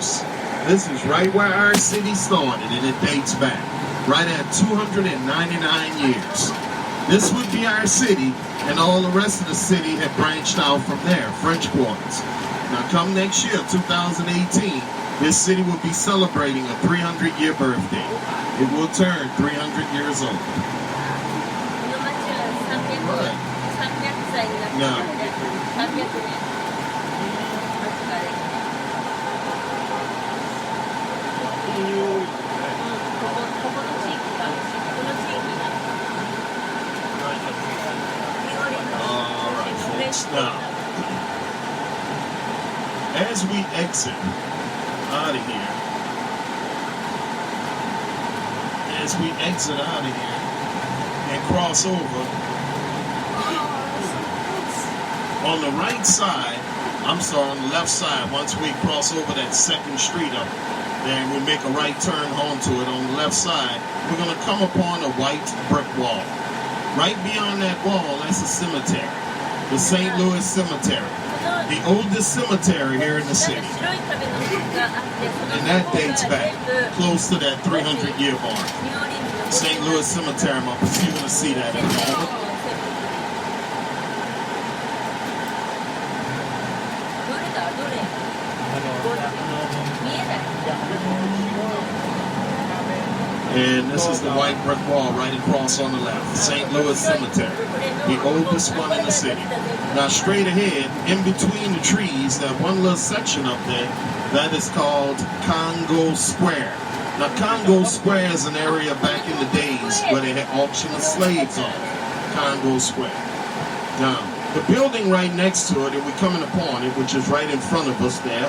house. This is right where our city started, and it dates back right at 299 years. This would be our city, and all the rest of the city had branched out from there, French Quarters. Now come next year, 2018, this city will be celebrating a 300-year birthday. It will turn 300 years old. Right. Now, now, as we exit out of here, and cross over, on the right side, on the left side, once we cross over that second street up, and we make a right turn onto it on the left side, we're going to come upon a white brick wall. Right beyond that wall, that's a cemetery. The St. Louis Cemetery, the oldest cemetery here in the city. And that dates back close to that 300-year mark. St. Louis Cemetery, you're going to see that in a moment. And this is the white brick wall right across on the left. St. Louis Cemetery, the oldest one in the city. Now straight ahead, in between the trees, that one little section up there, that is called Congo Square. Now Congo Square is an area back in the days where they had auctioned the slaves off. Congo Square. Now, the building right next to it, and we're coming upon it, which is right in front of us there,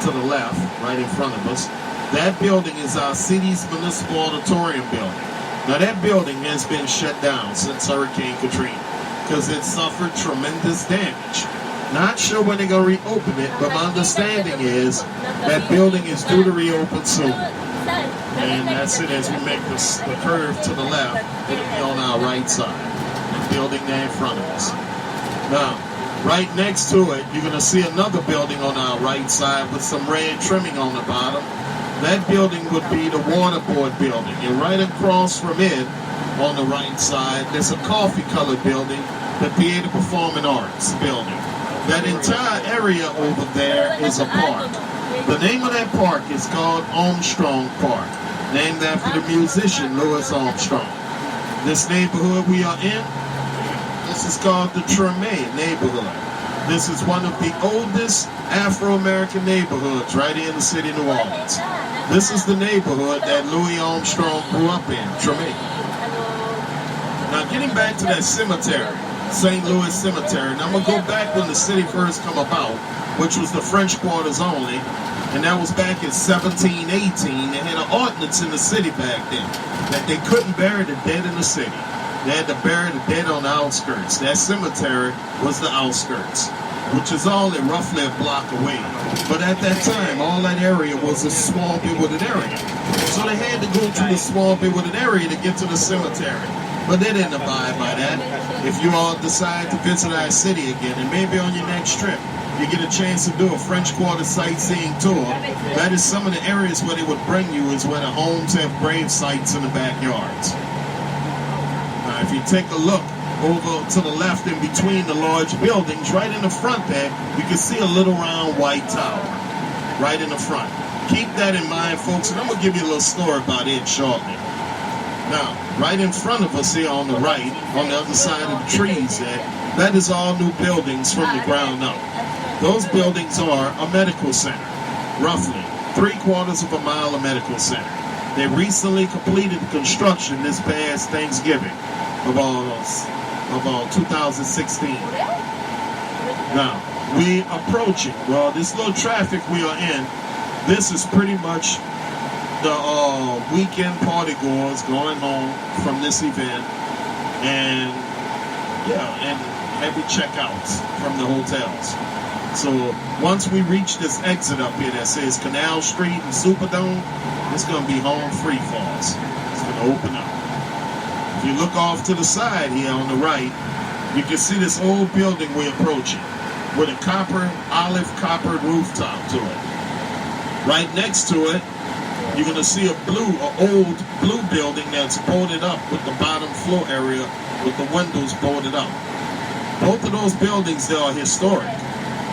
to the left, right in front of us, that building is our city's municipal auditorium building. Now that building has been shut down since Hurricane Katrina because it suffered tremendous damage. Not sure when they're going to reopen it, but my understanding is that building is due to reopen soon. And that's it, as we make the curve to the left, it'll be on our right side. The building there in front of us. Now, right next to it, you're going to see another building on our right side with some red trimming on the bottom. That building would be the water board building. And right across from it, on the right side, there's a coffee-colored building, the Theater Performing Arts building. That entire area over there is a park. The name of that park is called Armstrong Park, named after the musician Louis Armstrong. This neighborhood we are in, this is called the Treme neighborhood. This is one of the oldest Afro-American neighborhoods right here in the city of New Orleans. This is the neighborhood that Louis Armstrong grew up in, Treme. Now getting back to that cemetery, St. Louis Cemetery, now I'm going to go back when the city first come about, which was the French Quarters only, and that was back in 1718. They had an ordinance in the city back then that they couldn't bury the dead in the city. They had to bury the dead on the outskirts. That cemetery was the outskirts, which is only roughly a block away. But at that time, all that area was a small bit wooded area. So they had to go to the small bit wooded area to get to the cemetery. But they didn't abide by that. If you all decide to visit our city again, and maybe on your next trip, you get a chance to do a French Quarter sightseeing tour, that is some of the areas where they would bring you is where the homes have grave sites in the backyards. Now, if you take a look over to the left in between the large buildings, right in the front there, you can see a little round white tower right in the front. Keep that in mind, folks, and I'm going to give you a little story about it shortly. Now, right in front of us here on the right, on the other side of the trees there, that is all new buildings from the ground up. Those buildings are a medical center, roughly 3/4 of a mile of medical center. They recently completed the construction this past Thanksgiving of 2016. Now, we approaching, well, this little traffic we are in, this is pretty much the weekend party goers going home from this event, and heavy checkouts from the hotels. So once we reach this exit up here that says Canal Street and Superdome, it's going to be home free for us. It's going to open up. If you look off to the side here on the right, you can see this old building we're approaching with a olive copper rooftop to it. Right next to it, you're going to see an old blue building that's boarded up with the bottom floor area with the windows boarded up. Both of those buildings, they are historic.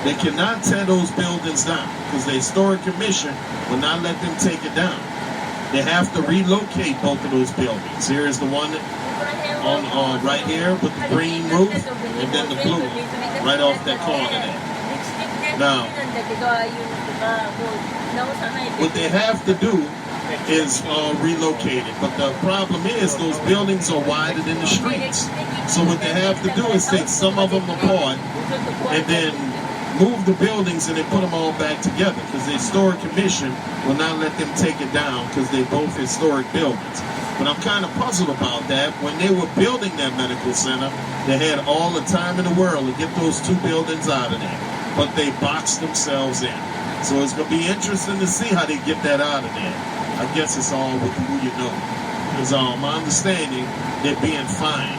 They cannot tear those buildings down because the Historic Commission will not let them take it down. They have to relocate both of those buildings. Here is the one on right here with the green roof and then the blue right off that corner there. Now, what they have to do is relocate it. But the problem is those buildings are wider than the streets. So what they have to do is take some of them apart and then move the buildings and then put them all back together because the Historic Commission will not let them take it down because they're both historic buildings. But I'm kind of puzzled about that. When they were building that medical center, they had all the time in the world to get those two buildings out of there. But they boxed themselves in. So it's going to be interesting to see how they get that out of there. I guess it's all with who you know. Because my understanding, they're being fined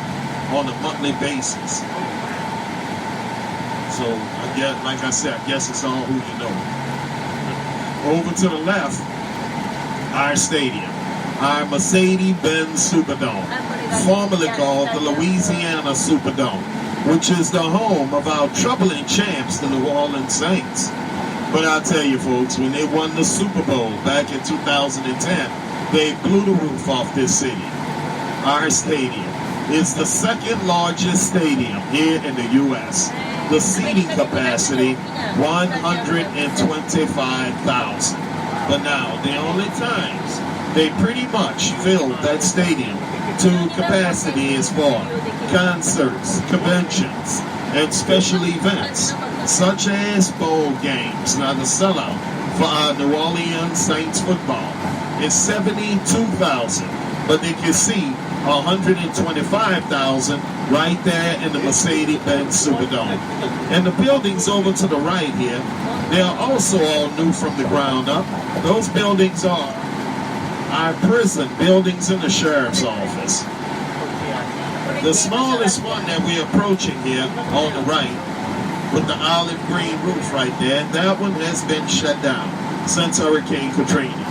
on a monthly basis. So, I guess, like I said, I guess it's all who you know. Over to the left, our stadium, our Mercedes-Benz Superdome, formerly called the Louisiana Superdome, which is the home of our troubling champs, the New Orleans Saints. But I'll tell you folks, when they won the Super Bowl back in 2010, they blew the roof off this city. Our stadium is the second largest stadium here in the U.S. The seating capacity, 125,000. But now, the only times they pretty much filled that stadium to capacity is for concerts, conventions, and special events, such as bowl games. Now, the sellout for our New Orleans Saints football is 72,000, but they can see 125,000 right there in the Mercedes-Benz Superdome. And the buildings over to the right here, they are also all new from the ground up. Those buildings are our prison buildings in the sheriff's office. The smallest one that we're approaching here on the right with the olive green roof right there, that one has been shut down since Hurricane Katrina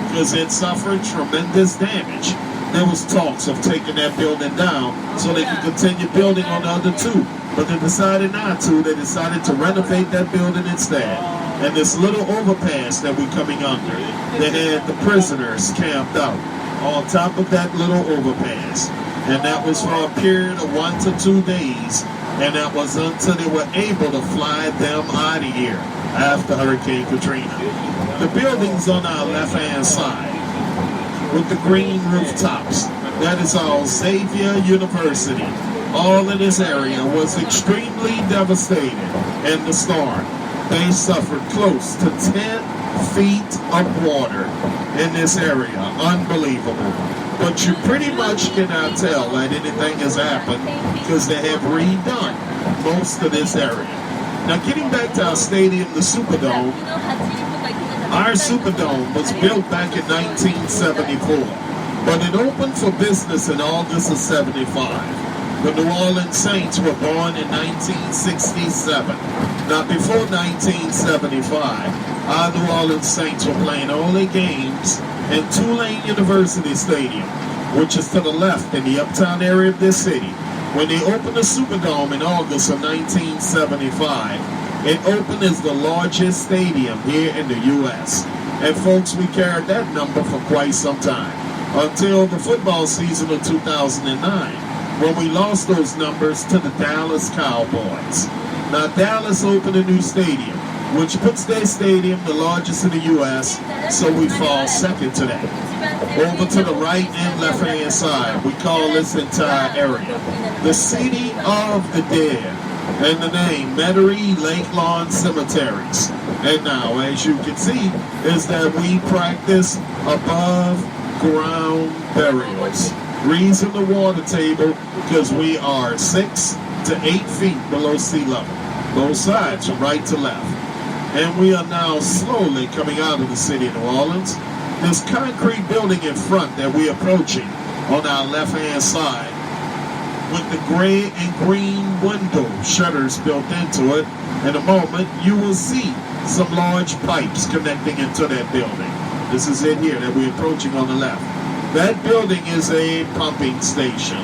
because it suffered tremendous damage. There was talks of taking that building down so they could continue building on the other two. But they decided not to. They decided to renovate that building instead. And this little overpass that we're coming under, they had the prisoners camped out on top of that little overpass. And that was for a period of 1 to 2 days. And that was until they were able to fly them out of here after Hurricane Katrina. The buildings on our left-hand side with the green rooftops, that is all Xavier University. All in this area was extremely devastated in the storm. They suffered close to 10 feet of water in this area. Unbelievable. But you pretty much cannot tell that anything has happened because they have redone most of this area. Now getting back to our stadium, the Superdome, our Superdome was built back in 1974, but it opened for business in August of 75. The New Orleans Saints were born in 1967. Now before 1975, our New Orleans Saints were playing only games in Tulane University Stadium, which is to the left in the uptown area of this city. When they opened the Superdome in August of 1975, it opened as the largest stadium here in the U.S. And folks, we carried that number for quite some time, until the football season of 2009, when we lost those numbers to the Dallas Cowboys. Now, Dallas opened a new stadium, which puts their stadium the largest in the U.S., so we fall second to that. Over to the right and left-hand side, we call this entire area the City of the Dead, and the name Metairie Lake Lawn Cemeteries. And now, as you can see, is that we practice above ground burials. Reason the water table, because we are 6 to 8 feet below sea level, both sides from right to left. And we are now slowly coming out of the city of New Orleans. This concrete building in front that we're approaching on our left-hand side with the gray and green window shutters built into it. In a moment, you will see some large pipes connecting into that building. This is it here that we're approaching on the left. That building is a pumping station.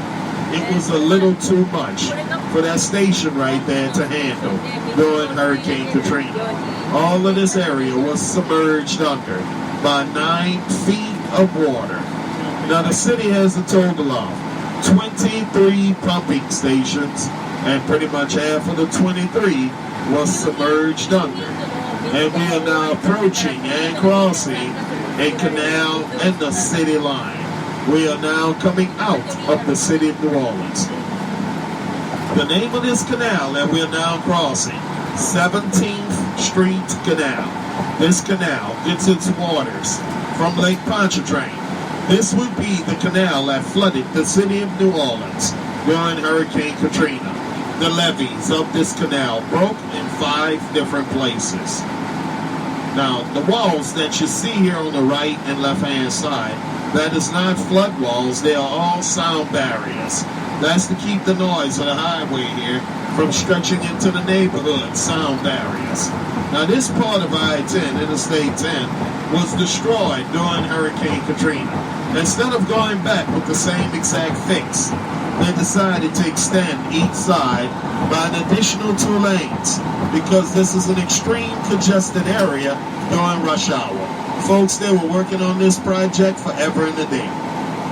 It was a little too much for that station right there to handle during Hurricane Katrina. All of this area was submerged under by 9 feet of water. Now the city has a total of 23 pumping stations, and pretty much half of the 23 was submerged under. And we are now approaching and crossing a canal and the city line. We are now coming out of the city of New Orleans. The name of this canal that we are now crossing, 17th Street Canal. This canal gets its waters from Lake Pontchartrain. This would be the canal that flooded the city of New Orleans during Hurricane Katrina. The levees of this canal broke in 5 different places. Now, the walls that you see here on the right and left-hand side, that is not flood walls. They are all sound barriers. That's to keep the noise of the highway here from stretching into the neighborhood, sound barriers. Now, this part of I-10, Interstate 10, was destroyed during Hurricane Katrina. Instead of going back with the same exact fix, they decided to extend each side by an additional 2 lanes because this is an extreme congested area during rush hour. Folks, they were working on this project forever and a day.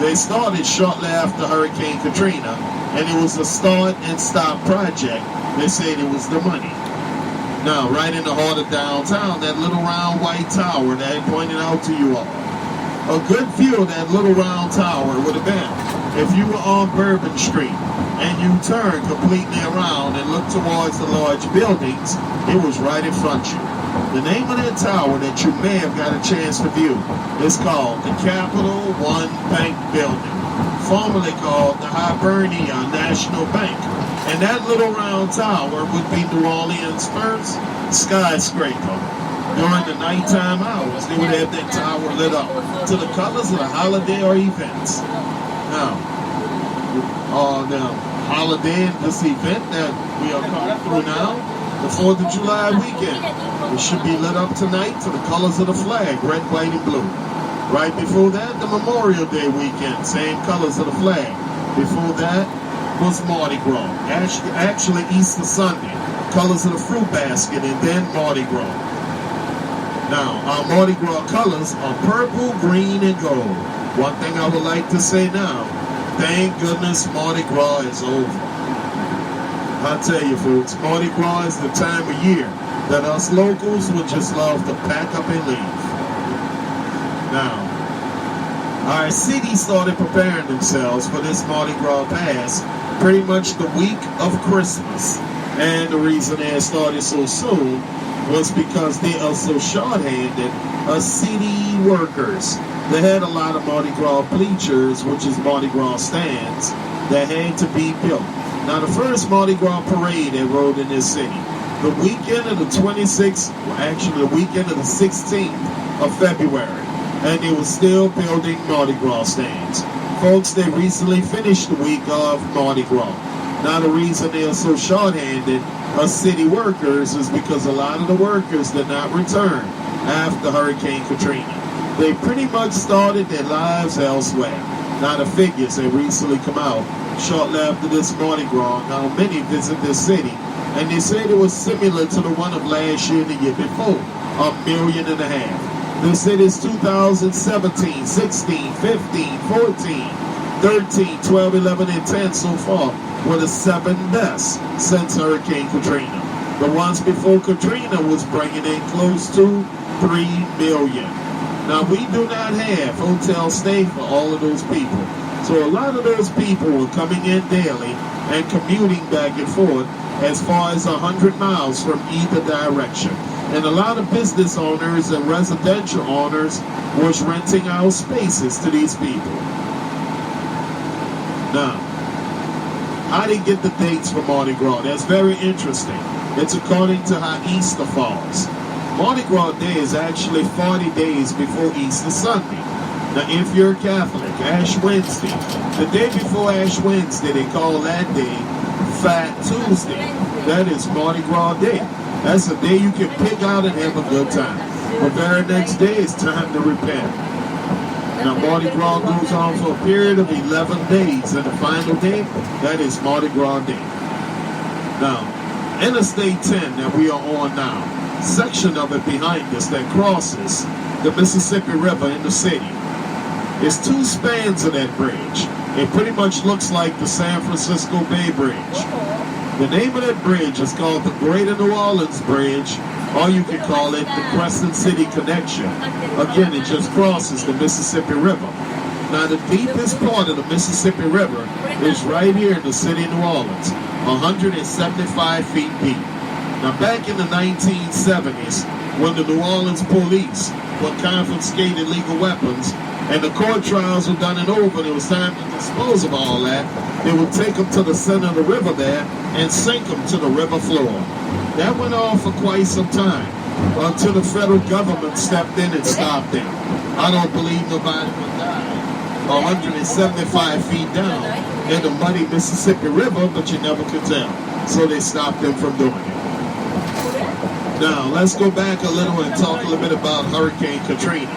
They started shortly after Hurricane Katrina, and it was a start and stop project. They said it was the money. Now, right in the heart of downtown, that little round white tower that I pointed out to you all. A good view of that little round tower would have been if you were on Bourbon Street and you turned completely around and looked towards the large buildings, it was right in front of you. The name of that tower that you may have got a chance to view is called the Capital One Bank Building, formerly called the Hibernia National Bank. And that little round tower would be New Orleans' first skyscraper. During the nighttime hours, they would have that tower lit up to the colors of the holiday or events. Now, the holiday and this event that we are coming through now, the 4th of July weekend, it should be lit up tonight to the colors of the flag, red, white, and blue. Right before that, the Memorial Day weekend, same colors of the flag. Before that was Mardi Gras, actually Easter Sunday, colors of the fruit basket, and then Mardi Gras. Now, our Mardi Gras colors are purple, green, and gold. One thing I would like to say now, thank goodness Mardi Gras is over. I'll tell you folks, Mardi Gras is the time of year that us locals would just love to pack up and leave. Now, our city started preparing themselves for this Mardi Gras pass pretty much the week of Christmas. And the reason they started so soon was because they are so short-handed as city workers. They had a lot of Mardi Gras bleachers, which is Mardi Gras stands, that had to be built. Now, the first Mardi Gras parade that rode in this city, the weekend of the 26th, actually the weekend of the 16th of February, and they were still building Mardi Gras stands. Folks, they recently finished the week of Mardi Gras. Now, the reason they are so short-handed as city workers is because a lot of the workers did not return after Hurricane Katrina. They pretty much started their lives elsewhere. Now, the figures that recently come out shortly after this Mardi Gras, now many visit this city, and they said it was similar to the one of last year and the year before, 1.5 million. They said it's 2017, 16, 15, 14, 13, 12, 11, and 10 so far were the 7 best since Hurricane Katrina. The ones before Katrina was bringing in close to 3 million. Now, we do not have hotel stay for all of those people. So a lot of those people were coming in daily and commuting back and forth as far as 100 miles from either direction. And a lot of business owners and residential owners was renting out spaces to these people. Now, I didn't get the dates for Mardi Gras. That's very interesting. It's according to how Easter falls. Mardi Gras Day is actually 40 days before Easter Sunday. Now, if you're Catholic, Ash Wednesday, the day before Ash Wednesday, they call that day Fat Tuesday. That is Mardi Gras Day. That's a day you can pick out and have a good time. The very next day, it's time to repent. Now, Mardi Gras goes on for a period of 11 days, and the final day, that is Mardi Gras Day. Now, Interstate 10 that we are on now, section of it behind us that crosses the Mississippi River in the city. It's two spans of that bridge. It pretty much looks like the San Francisco Bay Bridge. The name of that bridge is called the Greater New Orleans Bridge, or you can call it the Crescent City Connection. Again, it just crosses the Mississippi River. Now, the deepest part of the Mississippi River is right here in the city of New Orleans, 175 feet deep. Now, back in the 1970s, when the New Orleans police were confiscated illegal weapons, and the court trials were done and over, and it was time to dispose of all that, they would take them to the center of the river there and sink them to the river floor. That went on for quite some time, until the federal government stepped in and stopped them. I don't believe nobody would die 175 feet down in the muddy Mississippi River, but you never could tell. So they stopped them from doing it. Now, let's go back a little and talk a little bit about Hurricane Katrina.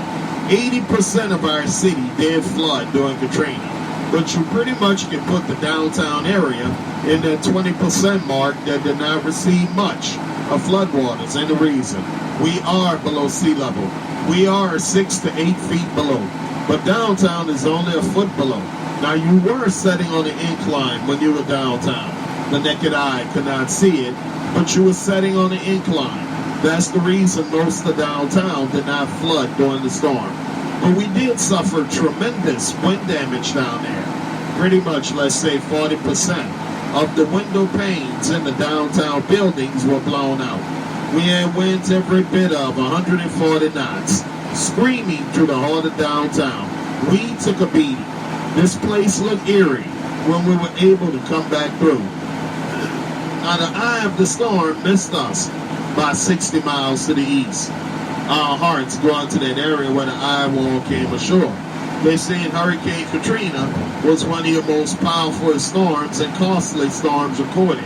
80% of our city did flood during Katrina, but you pretty much can put the downtown area in that 20% mark that did not receive much of floodwaters. And the reason, we are below sea level. We are 6 to 8 feet below, but downtown is only a foot below. Now, you were sitting on an incline when you were downtown. The naked eye could not see it, but you were sitting on an incline. That's the reason most of downtown did not flood during the storm. But we did suffer tremendous wind damage down there. Pretty much, let's say 40% of the window panes in the downtown buildings were blown out. We had winds every bit of 140 knots, screaming through the heart of downtown. We took a beating. This place looked eerie when we were able to come back through. Now, the eye of the storm missed us by 60 miles to the east. Our hearts go out to that area where the eye wall came ashore. They say Hurricane Katrina was one of the most powerful storms and costly storms recorded.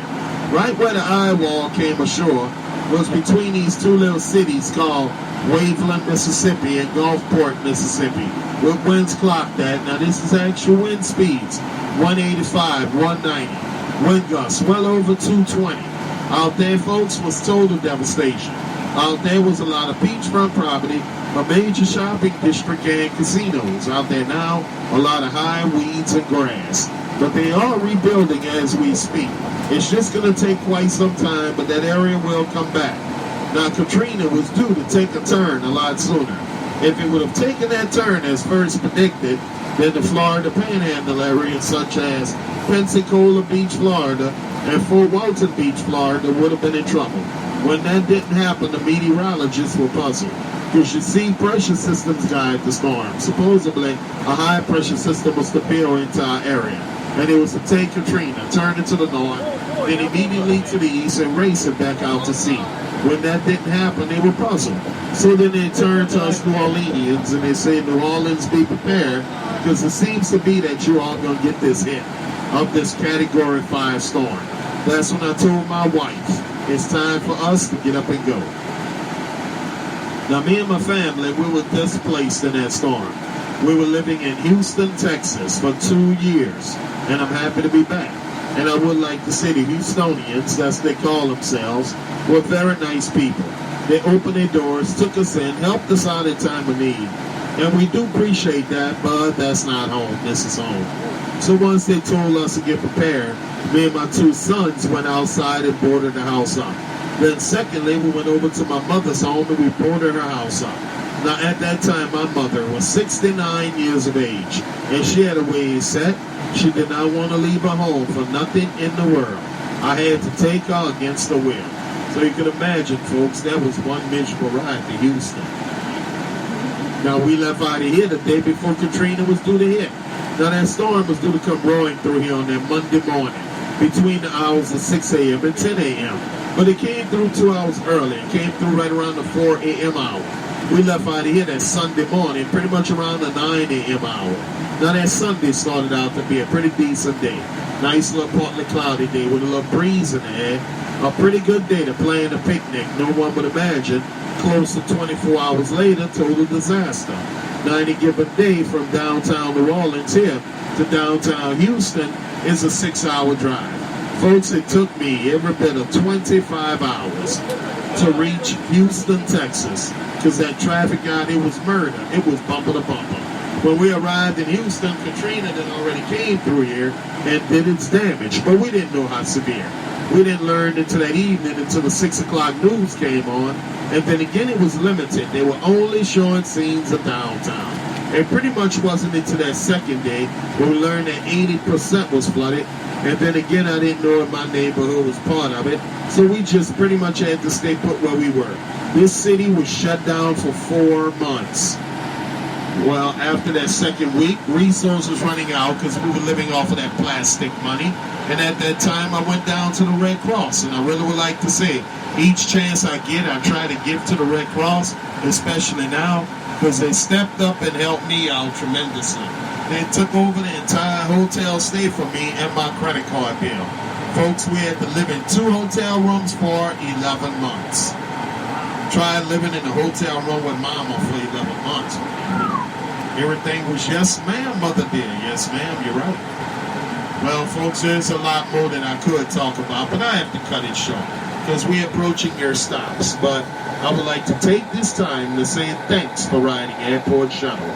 Right where the eye wall came ashore was between these two little cities called Waveland, Mississippi and Gulfport, Mississippi, with winds clocked at, now this is actual wind speeds, 185, 190, wind gusts well over 220. Out there, folks, was total devastation. Out there was a lot of beachfront property, a major shopping district and casinos. Out there now, a lot of high weeds and grass. But they are rebuilding as we speak. It's just going to take quite some time, but that area will come back. Now, Katrina was due to take a turn a lot sooner. If it would have taken that turn as first predicted, then the Florida Panhandle areas such as Pensacola Beach, Florida, and Fort Walton Beach, Florida would have been in trouble. When that didn't happen, the meteorologists were puzzled. Because you see, pressure systems guide the storm. Supposedly, a high pressure system was to build into our area. And it was to take Katrina, turn it to the north, then immediately to the east and race it back out to sea. When that didn't happen, they were puzzled. So then they turned to us New Orleanians and they say, New Orleans, be prepared, because it seems to be that you are going to get this hit of this Category 5 storm. That's when I told my wife, it's time for us to get up and go. Now, me and my family, we were displaced in that storm. We were living in Houston, Texas for 2 years, and I'm happy to be back. And I would like to say the Houstonians, as they call themselves, were very nice people. They opened their doors, took us in, helped us out in time of need. And we do appreciate that, but that's not home. This is home. So once they told us to get prepared, me and my two sons went outside and boarded the house up. Then secondly, we went over to my mother's home and we boarded her house up. Now at that time, my mother was 69 years of age, and she had a way set. She did not want to leave her home for nothing in the world. I had to take her against the will. So you can imagine, folks, that was one miserable ride to Houston. Now we left out of here the day before Katrina was due to hit. Now that storm was due to come roaring through here on that Monday morning between the hours of 6 a.m. and 10 a.m. But it came through 2 hours early. It came through right around the 4 a.m. hour. We left out of here that Sunday morning, pretty much around the 9 a.m. hour. Now that Sunday started out to be a pretty decent day. Nice little partly cloudy day with a little breeze in the air. A pretty good day to plan a picnic. No one would imagine. Close to 24 hours later, total disaster. Now, any given day from downtown New Orleans here to downtown Houston is a 6-hour drive. Folks, it took me every bit of 25 hours to reach Houston, Texas, because that traffic out here was murder. It was bumper to bumper. When we arrived in Houston, Katrina had already came through here and did its damage, but we didn't know how severe. We didn't learn until that evening, until the 6 o'clock news came on, and then again it was limited. They were only showing scenes of downtown. It pretty much wasn't until that second day when we learned that 80% was flooded, and then again I didn't know if my neighborhood was part of it, so we just pretty much had to stay put where we were. This city was shut down for 4 months. Well, after that second week, resources was running out because we were living off of that plastic money. And at that time, I went down to the Red Cross. And I really would like to say, each chance I get, I try to give to the Red Cross, especially now, because they stepped up and helped me out tremendously. They took over the entire hotel stay for me and my credit card bill. Folks, we had to live in 2 hotel rooms for 11 months. Tried living in a hotel room with mama for 11 months. Everything was yes, ma'am, mother dear. Yes, ma'am, you're right. Well, folks, there's a lot more that I could talk about, but I have to cut it short because we're approaching your stops. But I would like to take this time to say thanks for riding Airport Shuttle.